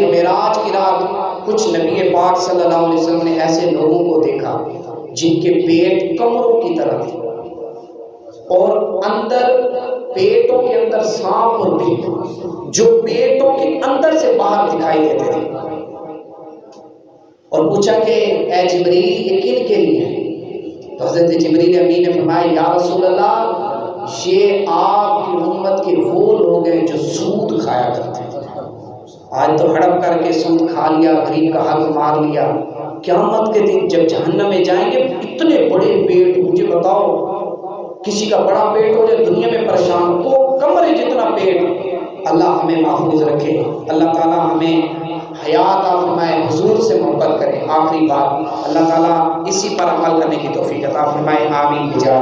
معراج کی رات کچھ نبی پاک صلی اللہ علیہ وسلم نے ایسے لوگوں کو دیکھا جن کے پیٹ کمروں کی طرح تھے اور اندر پیٹوں کے اندر سانپ اور بھیڑ جو پیٹوں کے اندر سے باہر دکھائی دیتے تھے، اور پوچھا کہ اے جبریل یہ کن کے لیے ہے؟ تو حضرت جبریل امین نے فرمایا یا رسول اللہ یہ آپ کی امت کے وہ لوگ ہیں جو سود کھایا کرتے ہیں، آج تو ہڑپ کر کے سود کھا لیا، غریب کا حق مار لیا، قیامت کے دن جب جہنم میں جائیں گے اتنے بڑے پیٹ، مجھے بتاؤ کسی کا بڑا پیٹ ہو جائے دنیا میں پریشان کو کمرے جتنا پیٹ، اللہ ہمیں محفوظ رکھے، اللہ تعالیٰ ہمیں حیات عطا فرمائے، حضور سے محبت کرے۔ آخری بات، اللہ تعالیٰ اسی پر عمل کرنے کی توفیق عطا فرمائے، آمین بجائے